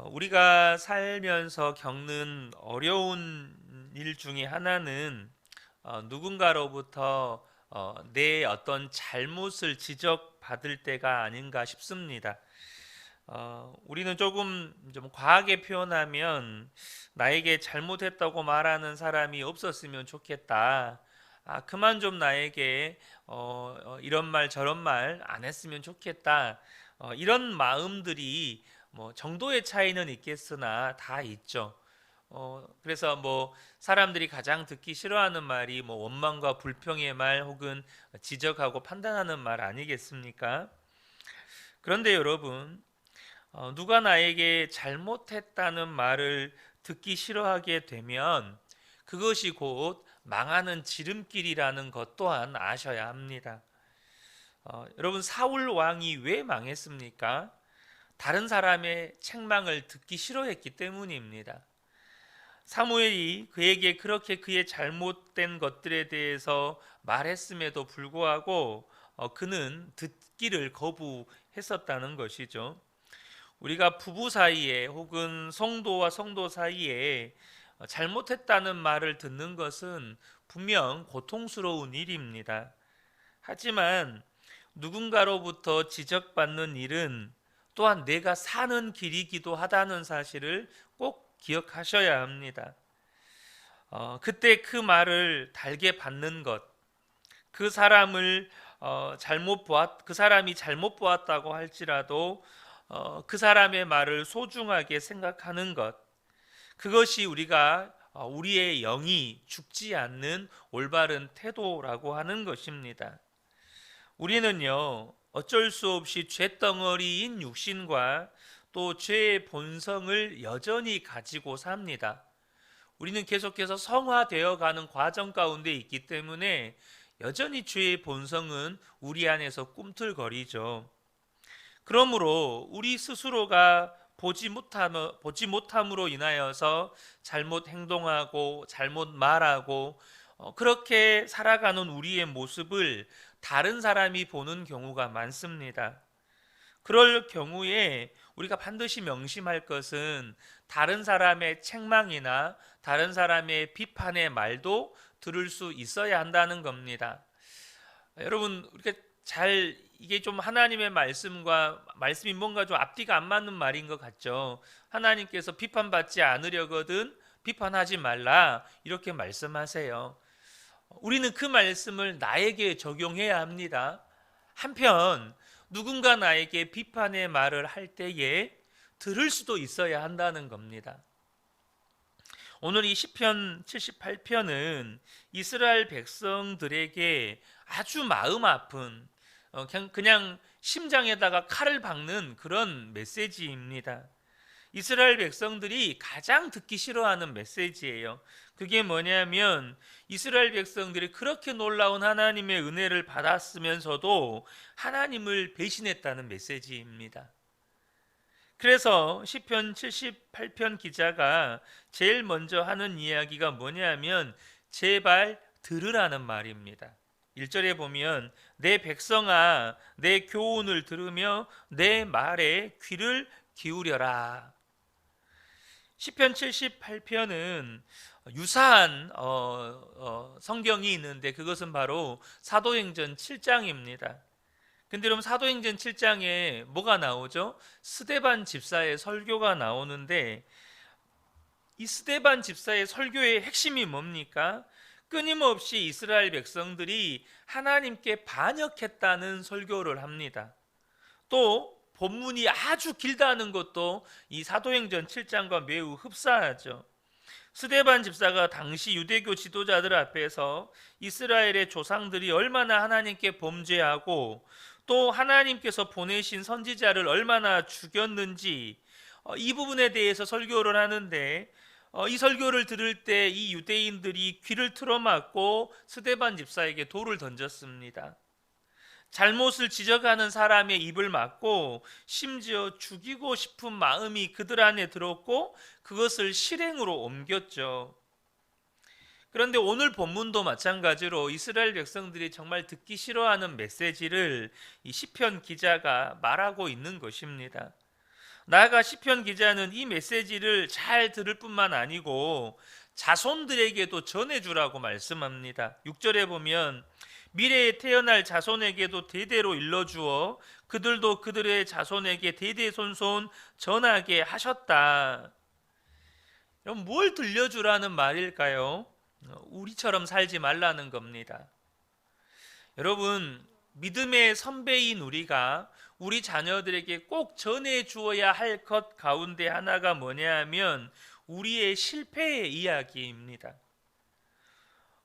우리가 살면서 겪는 어려운 일 중에 하나는 누군가로부터 내 어떤 잘못을 지적받을 때가 아닌가 싶습니다. 우리는 조금 좀 과하게 표현하면 나에게 잘못했다고 말하는 사람이 없었으면 좋겠다. 그만 좀 나에게 이런 말 저런 말 안 했으면 좋겠다. 이런 마음들이 뭐 정도의 차이는 있겠으나 다 있죠. 그래서 뭐 사람들이 가장 듣기 싫어하는 말이 뭐 원망과 불평의 말 혹은 지적하고 판단하는 말 아니겠습니까? 그런데 여러분, 누가 나에게 잘못했다는 말을 듣기 싫어하게 되면 그것이 곧 망하는 지름길이라는 것 또한 아셔야 합니다. 여러분, 사울 왕이 왜 망했습니까? 다른 사람의 책망을 듣기 싫어했기 때문입니다. 사무엘이 그에게 그렇게 그의 잘못된 것들에 대해서 말했음에도 불구하고 그는 듣기를 거부했었다는 것이죠. 우리가 부부 사이에 혹은 성도와 성도 사이에 잘못했다는 말을 듣는 것은 분명 고통스러운 일입니다. 하지만 누군가로부터 지적받는 일은 또한 내가 사는 길이기도 하다는 사실을 꼭 기억하셔야 합니다. 그때 그 말을 달게 받는 것, 그 사람을 그 사람이 잘못 보았다고 할지라도 그 사람의 말을 소중하게 생각하는 것, 그것이 우리의 영이 죽지 않는 올바른 태도라고 하는 것입니다. 우리는요, 어쩔 수 없이 죄덩어리인 육신과 또 죄의 본성을 여전히 가지고 삽니다. 우리는 계속해서 성화되어 가는 과정 가운데 있기 때문에 여전히 죄의 본성은 우리 안에서 꿈틀거리죠. 그러므로 우리 스스로가 보지 못함으로 인하여서 잘못 행동하고 잘못 말하고 그렇게 살아가는 우리의 모습을 다른 사람이 보는 경우가 많습니다. 그럴 경우에 우리가 반드시 명심할 것은 다른 사람의 책망이나 다른 사람의 비판의 말도 들을 수 있어야 한다는 겁니다. 여러분, 이게 좀 하나님의 말씀이 뭔가 좀 앞뒤가 안 맞는 말인 것 같죠. 하나님께서 비판받지 않으려거든 비판하지 말라 이렇게 말씀하세요. 우리는 그 말씀을 나에게 적용해야 합니다. 한편 누군가 나에게 비판의 말을 할 때에 들을 수도 있어야 한다는 겁니다. 오늘 이 시편 78편은 이스라엘 백성들에게 아주 마음 아픈 그냥 심장에다가 칼을 박는 그런 메시지입니다. 이스라엘 백성들이 가장 듣기 싫어하는 메시지예요. 그게 뭐냐면 이스라엘 백성들이 그렇게 놀라운 하나님의 은혜를 받았으면서도 하나님을 배신했다는 메시지입니다. 그래서 시편 78편 기자가 제일 먼저 하는 이야기가 뭐냐면 제발 들으라는 말입니다. 1절에 보면 내 백성아 내 교훈을 들으며 내 말에 귀를 기울여라. 시편 78편은 유사한 성경이 있는데 그것은 바로 사도행전 7장입니다. 근데 여러분 사도행전 7장에 뭐가 나오죠? 스데반 집사의 설교가 나오는데 이 스데반 집사의 설교의 핵심이 뭡니까? 끊임없이 이스라엘 백성들이 하나님께 반역했다는 설교를 합니다. 또 본문이 아주 길다는 것도 이 사도행전 7장과 매우 흡사하죠. 스데반 집사가 당시 유대교 지도자들 앞에서 이스라엘의 조상들이 얼마나 하나님께 범죄하고 또 하나님께서 보내신 선지자를 얼마나 죽였는지 이 부분에 대해서 설교를 하는데 이 설교를 들을 때 이 유대인들이 귀를 틀어막고 스데반 집사에게 돌을 던졌습니다. 잘못을 지적하는 사람의 입을 막고 심지어 죽이고 싶은 마음이 그들 안에 들었고 그것을 실행으로 옮겼죠. 그런데 오늘 본문도 마찬가지로 이스라엘 백성들이 정말 듣기 싫어하는 메시지를 이 시편 기자가 말하고 있는 것입니다. 나아가 시편 기자는 이 메시지를 잘 들을 뿐만 아니고 자손들에게도 전해주라고 말씀합니다. 6절에 보면 미래에 태어날 자손에게도 대대로 일러주어 그들도 그들의 자손에게 대대손손 전하게 하셨다. 그럼 뭘 들려주라는 말일까요? 우리처럼 살지 말라는 겁니다. 여러분, 믿음의 선배인 우리가 우리 자녀들에게 꼭 전해 주어야 할 것 가운데 하나가 뭐냐 하면 우리의 실패의 이야기입니다.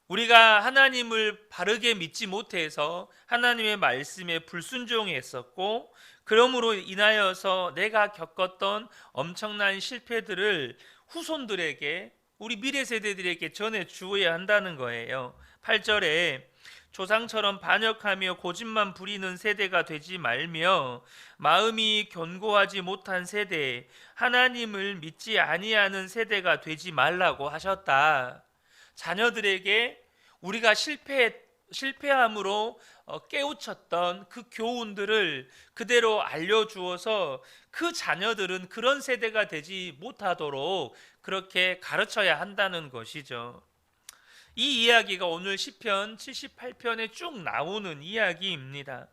우리가 하나님을 바르게 믿지 못해서 하나님의 말씀에 불순종했었고, 그러므로 인하여서 내가 겪었던 엄청난 실패들을 후손들에게, 우리 미래 세대들에게 전해 주어야 한다는 거예요. 8절에 조상처럼 반역하며 고집만 부리는 세대가 되지 말며 마음이 견고하지 못한 세대, 하나님을 믿지 아니하는 세대가 되지 말라고 하셨다. 자녀들에게 우리가 실패함으로 깨우쳤던 그 교훈들을 그대로 알려주어서 그 자녀들은 그런 세대가 되지 못하도록 그렇게 가르쳐야 한다는 것이죠. 이 이야기가 오늘 시편 78편에 쭉 나오는 이야기입니다.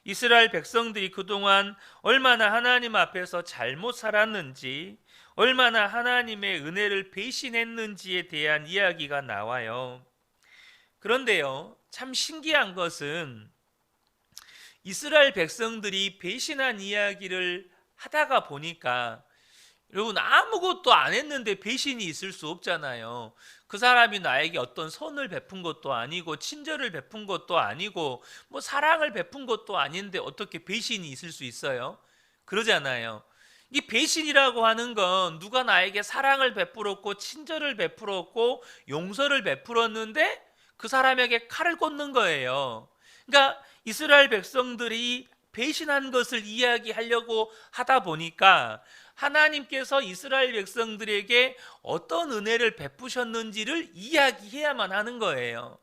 이스라엘 백성들이 그동안 얼마나 하나님 앞에서 잘못 살았는지, 얼마나 하나님의 은혜를 배신했는지에 대한 이야기가 나와요. 그런데요, 참 신기한 것은 이스라엘 백성들이 배신한 이야기를 하다가 보니까, 여러분, 아무것도 안 했는데 배신이 있을 수 없잖아요. 그 사람이 나에게 어떤 선을 베푼 것도 아니고 친절을 베푼 것도 아니고 뭐 사랑을 베푼 것도 아닌데 어떻게 배신이 있을 수 있어요? 그러잖아요. 이 배신이라고 하는 건 누가 나에게 사랑을 베풀었고 친절을 베풀었고 용서를 베풀었는데 그 사람에게 칼을 꽂는 거예요. 그러니까 이스라엘 백성들이 배신한 것을 이야기하려고 하다 보니까 하나님께서 이스라엘 백성들에게 어떤 은혜를 베푸셨는지를 이야기해야만 하는 거예요.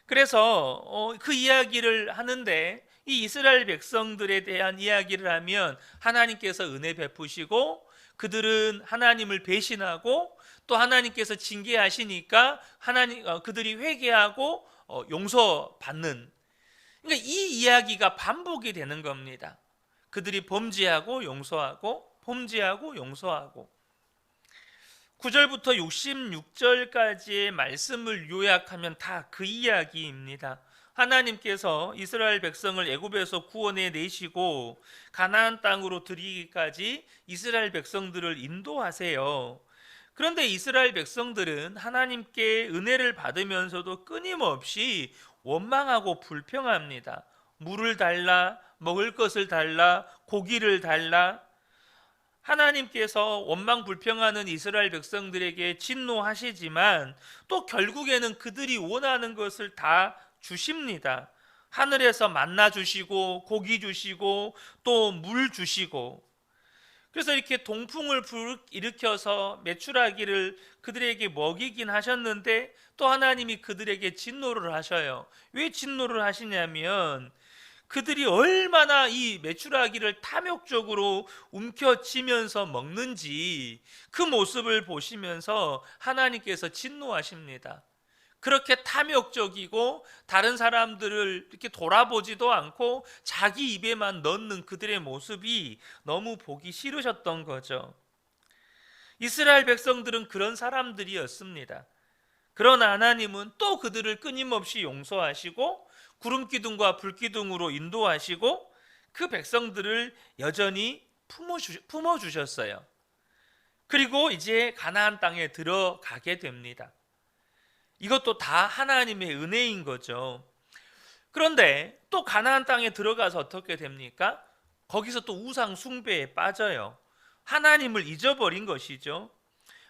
그래서 그 이야기를 하는데, 이 이스라엘 백성들에 대한 이야기를 하면 하나님께서 은혜 베푸시고 그들은 하나님을 배신하고 또 하나님께서 징계하시니까 그들이 회개하고 용서받는, 그러니까 이 이야기가 반복이 되는 겁니다. 그들이 범죄하고 용서하고 범죄하고 용서하고. 9절부터 66절까지의 말씀을 요약하면 다 그 이야기입니다. 하나님께서 이스라엘 백성을 애굽에서 구원해 내시고 가나안 땅으로 들이기까지 이스라엘 백성들을 인도하세요. 그런데 이스라엘 백성들은 하나님께 은혜를 받으면서도 끊임없이 원망하고 불평합니다. 물을 달라, 먹을 것을 달라, 고기를 달라. 하나님께서 원망 불평하는 이스라엘 백성들에게 진노하시지만 또 결국에는 그들이 원하는 것을 다 주십니다. 하늘에서 만나 주시고 고기 주시고 또 물 주시고. 그래서 이렇게 동풍을 일으켜서 메추라기를 그들에게 먹이긴 하셨는데 또 하나님이 그들에게 진노를 하셔요. 왜 진노를 하시냐면 그들이 얼마나 이 메추라기를 탐욕적으로 움켜쥐면서 먹는지 그 모습을 보시면서 하나님께서 진노하십니다. 그렇게 탐욕적이고 다른 사람들을 이렇게 돌아보지도 않고 자기 입에만 넣는 그들의 모습이 너무 보기 싫으셨던 거죠. 이스라엘 백성들은 그런 사람들이었습니다. 그러나 하나님은 또 그들을 끊임없이 용서하시고 구름기둥과 불기둥으로 인도하시고 그 백성들을 여전히 품어주셨어요. 그리고 이제 가나안 땅에 들어가게 됩니다. 이것도 다 하나님의 은혜인 거죠. 그런데 또 가나안 땅에 들어가서 어떻게 됩니까? 거기서 또 우상 숭배에 빠져요. 하나님을 잊어버린 것이죠.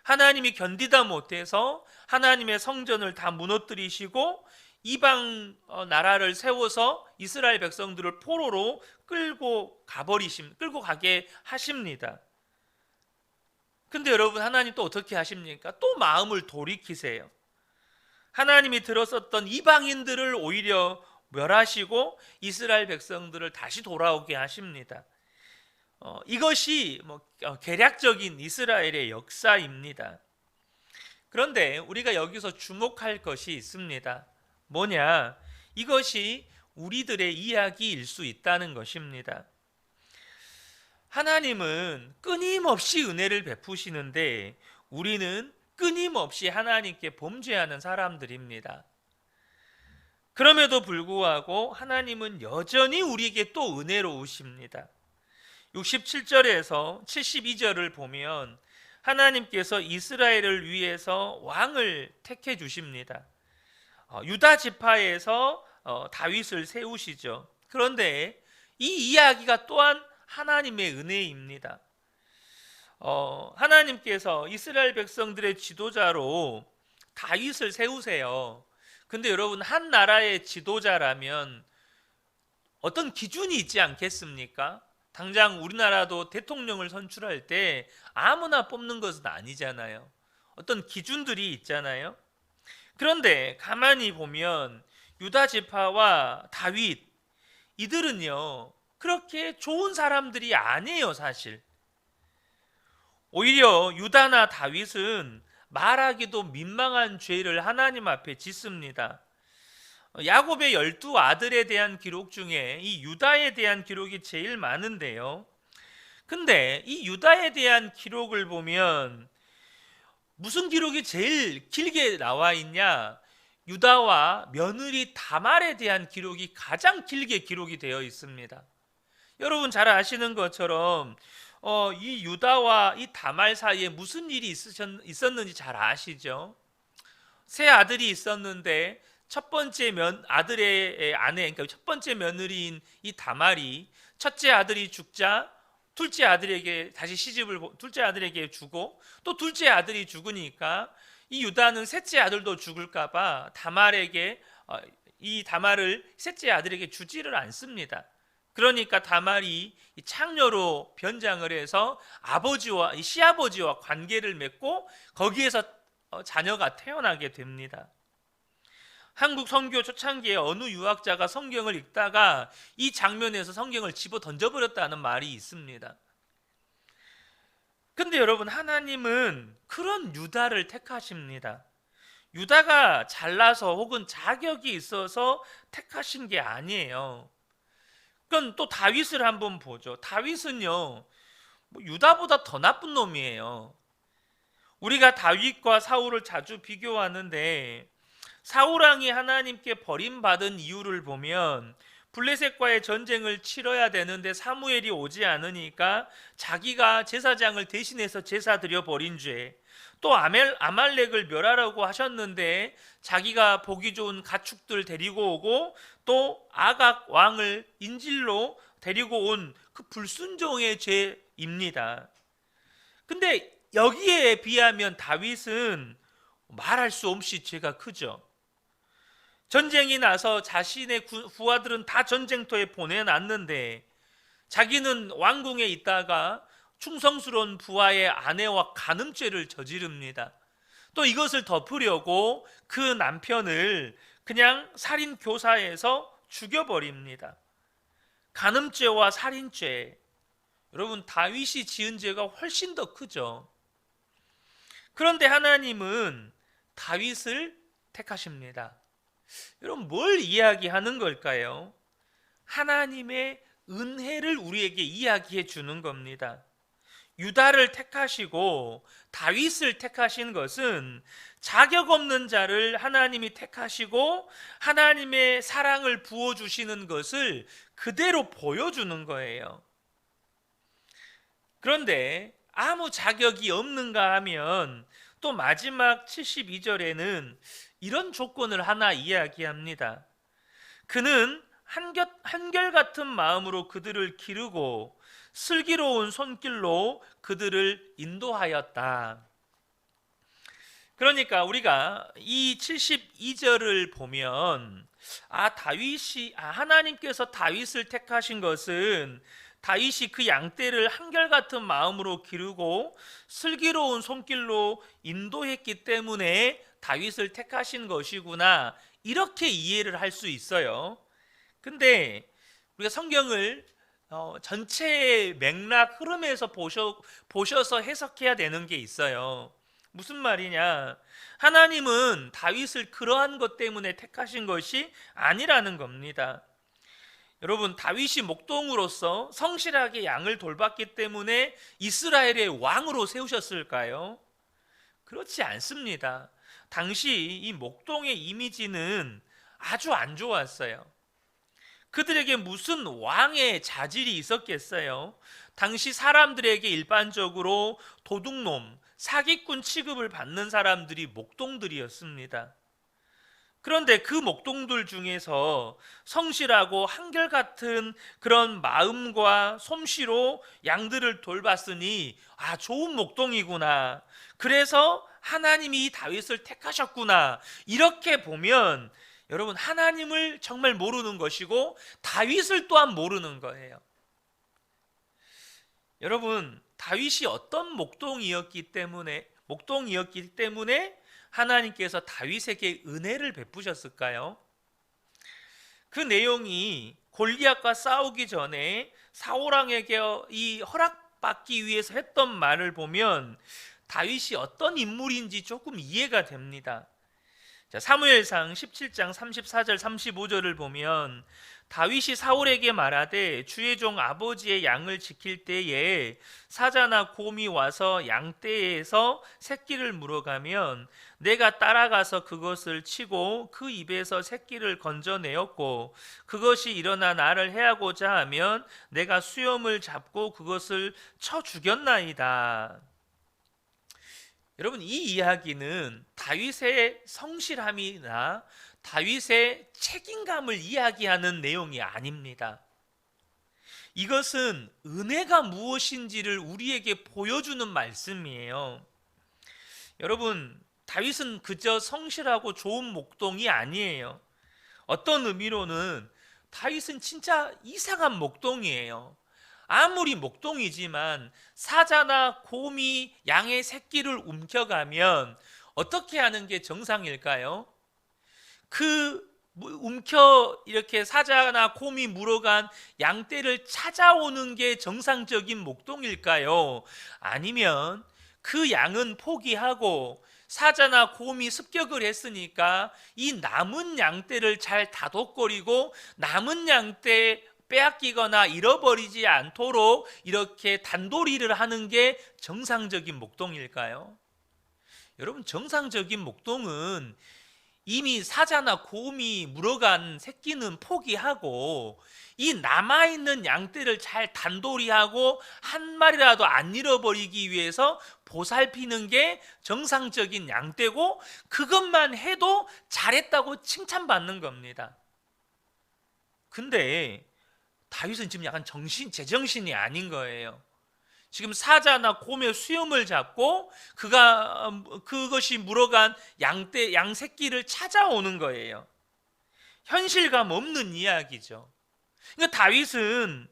하나님이 견디다 못해서 하나님의 성전을 다 무너뜨리시고 이방 나라를 세워서 이스라엘 백성들을 포로로 끌고 가게 하십니다. 근데 여러분, 하나님 또 어떻게 하십니까? 또 마음을 돌이키세요. 하나님이 들었었던 이방인들을 오히려 멸하시고 이스라엘 백성들을 다시 돌아오게 하십니다. 이것이 개략적인 이스라엘의 역사입니다. 그런데 우리가 여기서 주목할 것이 있습니다. 뭐냐? 이것이 우리들의 이야기일 수 있다는 것입니다. 하나님은 끊임없이 은혜를 베푸시는데 우리는 끊임없이 하나님께 범죄하는 사람들입니다. 그럼에도 불구하고 하나님은 여전히 우리에게 또 은혜로우십니다. 67절에서 72절을 보면 하나님께서 이스라엘을 위해서 왕을 택해 주십니다. 유다 지파에서 다윗을 세우시죠. 그런데 이 이야기가 또한 하나님의 은혜입니다. 하나님께서 이스라엘 백성들의 지도자로 다윗을 세우세요. 근데 여러분, 한 나라의 지도자라면 어떤 기준이 있지 않겠습니까? 당장 우리나라도 대통령을 선출할 때 아무나 뽑는 것은 아니잖아요. 어떤 기준들이 있잖아요. 그런데 가만히 보면 유다 지파와 다윗, 이들은요 그렇게 좋은 사람들이 아니에요. 사실 오히려 유다나 다윗은 말하기도 민망한 죄를 하나님 앞에 짓습니다. 야곱의 12아들에 대한 기록 중에 이 유다에 대한 기록이 제일 많은데요. 근데 이 유다에 대한 기록을 보면 무슨 기록이 제일 길게 나와 있냐? 유다와 며느리 다말에 대한 기록이 가장 길게 기록이 되어 있습니다. 여러분 잘 아시는 것처럼 이 유다와 이 다말 사이에 무슨 일이 있었는지 잘 아시죠? 세 아들이 있었는데 첫 번째 아들의 아내, 그러니까 첫 번째 며느리인 이 다말이 첫째 아들이 죽자 둘째 아들에게 다시 둘째 아들에게 주고, 또 둘째 아들이 죽으니까 이 유다는 셋째 아들도 죽을까봐 이 다말을 셋째 아들에게 주지를 않습니다. 그러니까 다말이 창녀로 변장을 해서 이 시아버지와 관계를 맺고 거기에서 자녀가 태어나게 됩니다. 한국 선교 초창기에 어느 유학자가 성경을 읽다가 이 장면에서 성경을 집어 던져버렸다는 말이 있습니다. 근데 여러분, 하나님은 그런 유다를 택하십니다. 유다가 잘나서 혹은 자격이 있어서 택하신 게 아니에요. 그럼 또 다윗을 한번 보죠. 다윗은요 유다보다 더 나쁜 놈이에요. 우리가 다윗과 사울을 자주 비교하는데 사울 왕이 하나님께 버림받은 이유를 보면 블레셋과의 전쟁을 치러야 되는데 사무엘이 오지 않으니까 자기가 제사장을 대신해서 제사 드려 버린 죄, 또 아말렉을 멸하라고 하셨는데 자기가 보기 좋은 가축들 데리고 오고 또 아각 왕을 인질로 데리고 온 그 불순종의 죄입니다. 근데 여기에 비하면 다윗은 말할 수 없이 죄가 크죠. 전쟁이 나서 자신의 부하들은 다 전쟁터에 보내놨는데 자기는 왕궁에 있다가 충성스러운 부하의 아내와 간음죄를 저지릅니다. 또 이것을 덮으려고 그 남편을 그냥 살인 교사해서 죽여버립니다. 간음죄와 살인죄, 여러분 다윗이 지은 죄가 훨씬 더 크죠. 그런데 하나님은 다윗을 택하십니다. 여러분 뭘 이야기하는 걸까요? 하나님의 은혜를 우리에게 이야기해 주는 겁니다. 유다를 택하시고 다윗을 택하신 것은 자격 없는 자를 하나님이 택하시고 하나님의 사랑을 부어주시는 것을 그대로 보여주는 거예요. 그런데 아무 자격이 없는가 하면 또 마지막 72절에는 이런 조건을 하나 이야기합니다. 그는 한결같은 마음으로 그들을 기르고 슬기로운 손길로 그들을 인도하였다. 그러니까 우리가 이 72절을 보면 하나님께서 다윗을 택하신 것은 다윗이 그 양떼를 한결같은 마음으로 기르고 슬기로운 손길로 인도했기 때문에 다윗을 택하신 것이구나, 이렇게 이해를 할 수 있어요. 근데 우리가 성경을 전체의 맥락 흐름에서 보셔서 해석해야 되는 게 있어요. 무슨 말이냐? 하나님은 다윗을 그러한 것 때문에 택하신 것이 아니라는 겁니다. 여러분, 다윗이 목동으로서 성실하게 양을 돌봤기 때문에 이스라엘의 왕으로 세우셨을까요? 그렇지 않습니다. 당시 이 목동의 이미지는 아주 안 좋았어요. 그들에게 무슨 왕의 자질이 있었겠어요? 당시 사람들에게 일반적으로 도둑놈, 사기꾼 취급을 받는 사람들이 목동들이었습니다. 그런데 그 목동들 중에서 성실하고 한결같은 그런 마음과 솜씨로 양들을 돌봤으니 좋은 목동이구나. 그래서 하나님이 다윗을 택하셨구나. 이렇게 보면 여러분, 하나님을 정말 모르는 것이고 다윗을 또한 모르는 거예요. 여러분, 다윗이 어떤 목동이었기 때문에 하나님께서 다윗에게 은혜를 베푸셨을까요? 그 내용이 골리앗과 싸우기 전에 사울 왕에게 이 허락받기 위해서 했던 말을 보면 다윗이 어떤 인물인지 조금 이해가 됩니다. 자, 사무엘상 17장 34절 35절을 보면 다윗이 사울에게 말하되 주의 종 아버지의 양을 지킬 때에 사자나 곰이 와서 양떼에서 새끼를 물어가면 내가 따라가서 그것을 치고 그 입에서 새끼를 건져내었고 그것이 일어나 나를 해하고자 하면 내가 수염을 잡고 그것을 쳐 죽였나이다. 여러분, 이 이야기는 다윗의 성실함이나 다윗의 책임감을 이야기하는 내용이 아닙니다. 이것은 은혜가 무엇인지를 우리에게 보여주는 말씀이에요. 여러분, 다윗은 그저 성실하고 좋은 목동이 아니에요. 어떤 의미로는 다윗은 진짜 이상한 목동이에요. 아무리 목동이지만 사자나 곰이 양의 새끼를 움켜가면 어떻게 하는 게 정상일까요? 이렇게 사자나 곰이 물어간 양떼를 찾아오는 게 정상적인 목동일까요? 아니면 그 양은 포기하고 사자나 곰이 습격을 했으니까 이 남은 양떼를 잘 다독거리고 남은 양떼 빼앗기거나 잃어버리지 않도록 이렇게 단도리를 하는 게 정상적인 목동일까요? 여러분, 정상적인 목동은 이미 사자나 곰이 물어간 새끼는 포기하고 이 남아있는 양떼를 잘 단도리하고 한 마리라도 안 잃어버리기 위해서 보살피는 게 정상적인 양떼고 그것만 해도 잘했다고 칭찬받는 겁니다. 근데 다윗은 지금 약간 제정신이 아닌 거예요. 지금 사자나 곰의 수염을 잡고 그것이 물어간 양 새끼를 찾아오는 거예요. 현실감 없는 이야기죠. 그러니까 다윗은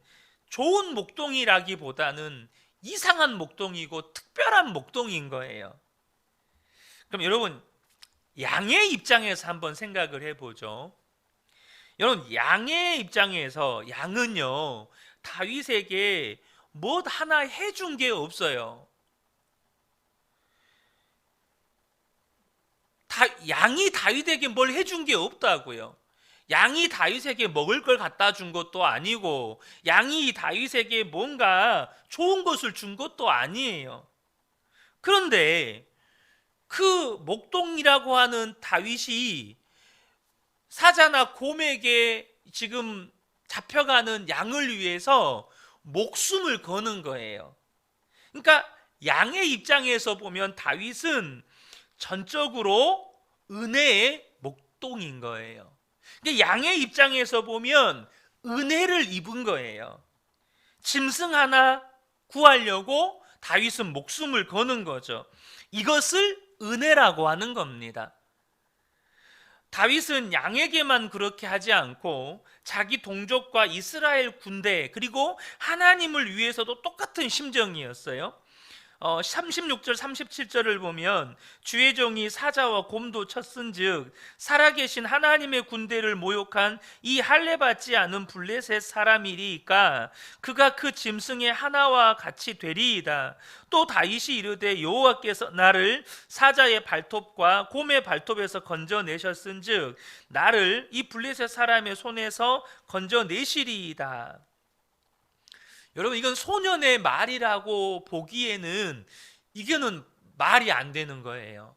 좋은 목동이라기보다는 이상한 목동이고 특별한 목동인 거예요. 그럼 여러분, 양의 입장에서 한번 생각을 해보죠. 여러분, 양의 입장에서 양은요, 다윗에게 뭐 하나 해준 게 없어요. 양이 다윗에게 뭘 해준 게 없다고요. 양이 다윗에게 먹을 걸 갖다 준 것도 아니고 양이 다윗에게 뭔가 좋은 것을 준 것도 아니에요. 그런데 그 목동이라고 하는 다윗이 사자나 곰에게 지금 잡혀가는 양을 위해서 목숨을 거는 거예요. 그러니까 양의 입장에서 보면 다윗은 전적으로 은혜의 목동인 거예요. 그러니까 양의 입장에서 보면 은혜를 입은 거예요. 짐승 하나 구하려고 다윗은 목숨을 거는 거죠. 이것을 은혜라고 하는 겁니다. 다윗은 양에게만 그렇게 하지 않고 자기 동족과 이스라엘 군대 그리고 하나님을 위해서도 똑같은 심정이었어요. 36절 37절을 보면 주의 종이 사자와 곰도 쳤은즉 살아계신 하나님의 군대를 모욕한 이 할례 받지 않은 블레셋 사람이리이까 그가 그 짐승의 하나와 같이 되리이다. 또 다윗이 이르되 여호와께서 나를 사자의 발톱과 곰의 발톱에서 건져내셨은즉 나를 이 블레셋 사람의 손에서 건져내시리이다. 여러분, 이건 소년의 말이라고 보기에는 이게는 말이 안 되는 거예요.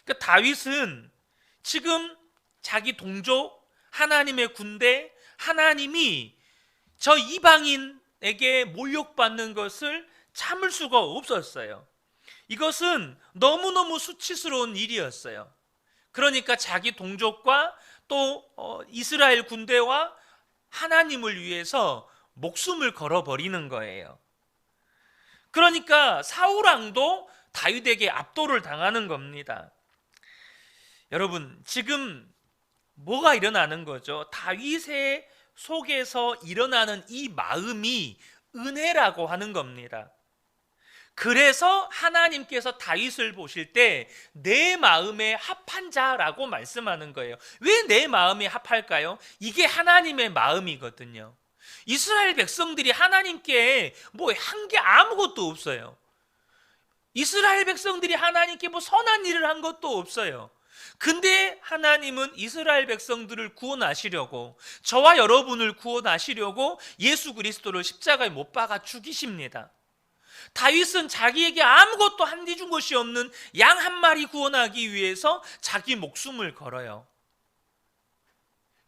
그러니까 다윗은 지금 자기 동족, 하나님의 군대, 하나님이 저 이방인에게 모욕받는 것을 참을 수가 없었어요. 이것은 너무너무 수치스러운 일이었어요. 그러니까 자기 동족과 또 이스라엘 군대와 하나님을 위해서 목숨을 걸어버리는 거예요. 그러니까 사울 왕도 다윗에게 압도를 당하는 겁니다. 여러분, 지금 뭐가 일어나는 거죠? 다윗의 속에서 일어나는 이 마음이 은혜라고 하는 겁니다. 그래서 하나님께서 다윗을 보실 때 내 마음에 합한 자라고 말씀하는 거예요. 왜 내 마음에 합할까요? 이게 하나님의 마음이거든요. 이스라엘 백성들이 하나님께 뭐 한 게 아무것도 없어요. 이스라엘 백성들이 하나님께 뭐 선한 일을 한 것도 없어요. 근데 하나님은 이스라엘 백성들을 구원하시려고, 저와 여러분을 구원하시려고 예수 그리스도를 십자가에 못 박아 죽이십니다. 다윗은 자기에게 아무것도 한디 준 것이 없는 양 한 마리 구원하기 위해서 자기 목숨을 걸어요.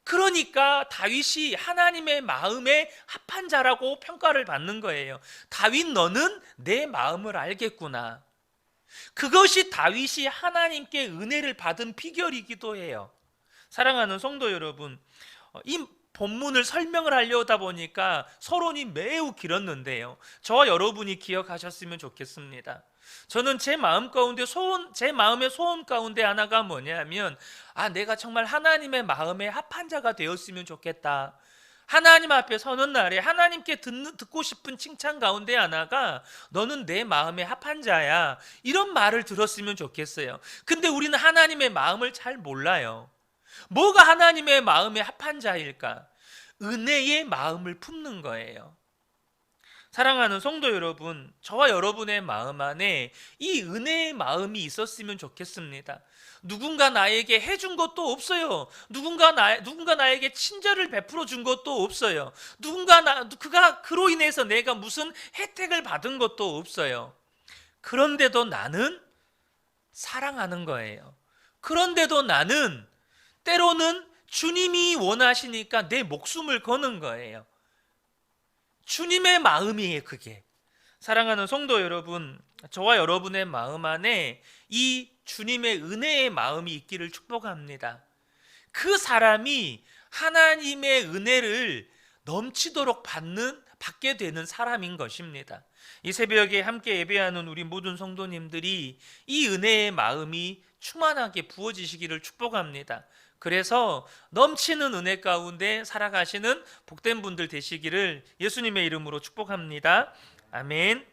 그러니까 다윗이 하나님의 마음에 합한 자라고 평가를 받는 거예요. 다윗, 너는 내 마음을 알겠구나. 그것이 다윗이 하나님께 은혜를 받은 비결이기도 해요. 사랑하는 성도 여러분, 이 본문을 설명을 하려다 보니까 서론이 매우 길었는데요, 저와 여러분이 기억하셨으면 좋겠습니다. 저는 제 마음 가운데 제 마음의 소원 가운데 하나가 뭐냐면, 내가 정말 하나님의 마음에 합한 자가 되었으면 좋겠다. 하나님 앞에 서는 날에 하나님께 듣고 싶은 칭찬 가운데 하나가 너는 내 마음에 합한 자야, 이런 말을 들었으면 좋겠어요. 근데 우리는 하나님의 마음을 잘 몰라요. 뭐가 하나님의 마음에 합한 자일까? 은혜의 마음을 품는 거예요. 사랑하는 성도 여러분, 저와 여러분의 마음 안에 이 은혜의 마음이 있었으면 좋겠습니다. 누군가 나에게 해준 것도 없어요. 누군가 나에게 친절을 베풀어 준 것도 없어요. 그가 그로 인해서 내가 무슨 혜택을 받은 것도 없어요. 그런데도 나는 사랑하는 거예요. 그런데도 나는 때로는 주님이 원하시니까 내 목숨을 거는 거예요. 주님의 마음이에요, 그게. 사랑하는 성도 여러분, 저와 여러분의 마음 안에 이 주님의 은혜의 마음이 있기를 축복합니다. 그 사람이 하나님의 은혜를 넘치도록 받게 되는 사람인 것입니다. 이 새벽에 함께 예배하는 우리 모든 성도님들이 이 은혜의 마음이 충만하게 부어지시기를 축복합니다. 그래서 넘치는 은혜 가운데 살아가시는 복된 분들 되시기를 예수님의 이름으로 축복합니다. 아멘.